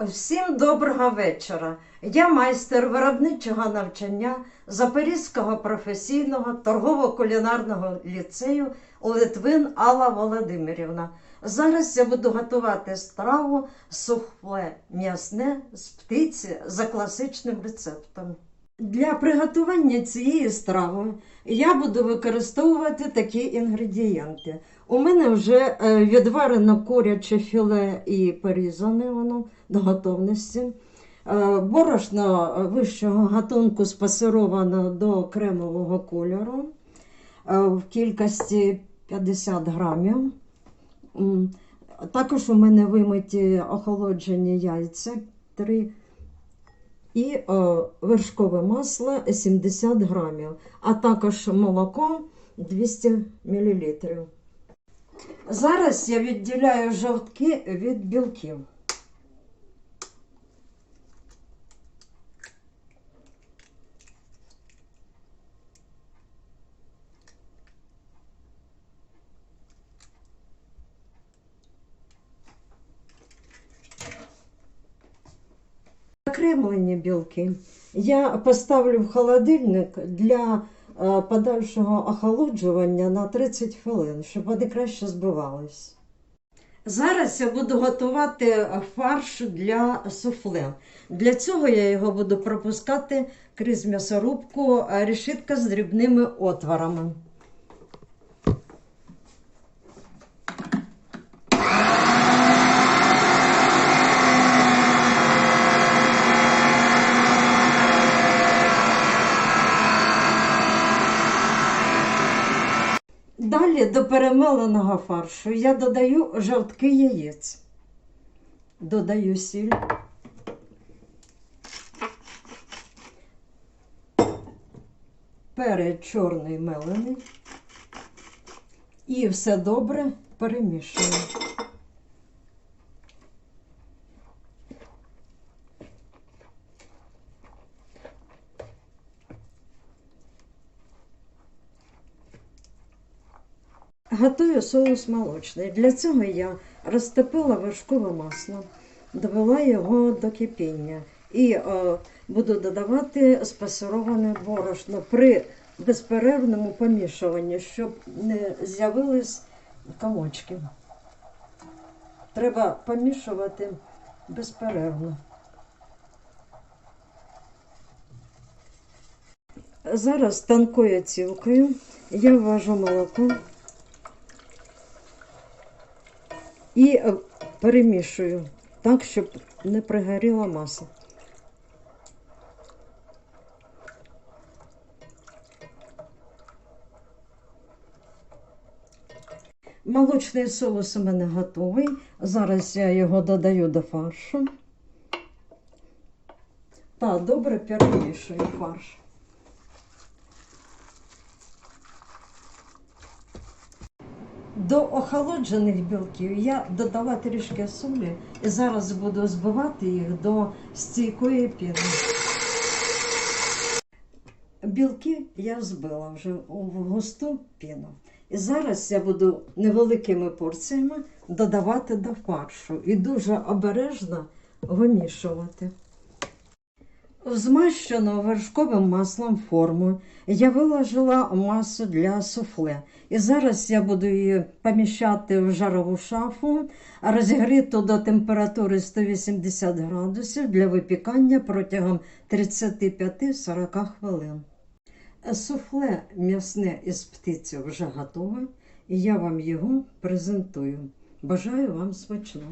Всім доброго вечора. Я майстер виробничого навчання Запорізького професійного торгово-кулінарного ліцею Литвин Алла Володимирівна. Зараз я буду готувати страву суфле м'ясне з птиці за класичним рецептом. Для приготування цієї страви я буду використовувати такі інгредієнти. У мене вже відварено куряче філе і порізане воно до готовності. Борошно вищого гатунку спасировано до кремового кольору в кількості 50 грамів. Також у мене вимиті охолоджені яйця 3 і вершкове масло 70 грамів, а також молоко 200 мл. Зараз я відділяю жовтки від білків. Закремлені білки я поставлю в холодильник для подальшого охолоджування на 30 хвилин, щоб вони краще збивались. Зараз я буду готувати фарш для суфле. Для цього я його буду пропускати крізь м'ясорубку решітка з дрібними отворами. Далі до перемеленого фаршу я додаю жовтки яєць. Додаю сіль. Перець чорний мелений. І все добре перемішую. Готую соус молочний. Для цього я розтопила вершкове масло, довела його до кипіння і буду додавати спасироване борошно при безперервному помішуванні, щоб не з'явились комочки. Треба помішувати безперервно. Зараз тонкою цілкою я ввожу молоко і перемішую так, щоб не пригоріла маса. Молочний соус у мене готовий. Зараз я його додаю до фаршу та добре перемішую фарш. До охолоджених білків я додала трішки солі і зараз буду збивати їх до стійкої піни. Білки я збила вже в густу піну. І зараз я буду невеликими порціями додавати до фаршу і дуже обережно вимішувати. В змащену вершковим маслом форму я виложила масу для суфле. І зараз я буду її поміщати в жарову шафу, розігріту до температури 180 градусів для випікання протягом 35-40 хвилин. Суфле м'ясне із птиці вже готове, і я вам його презентую. Бажаю вам смачного!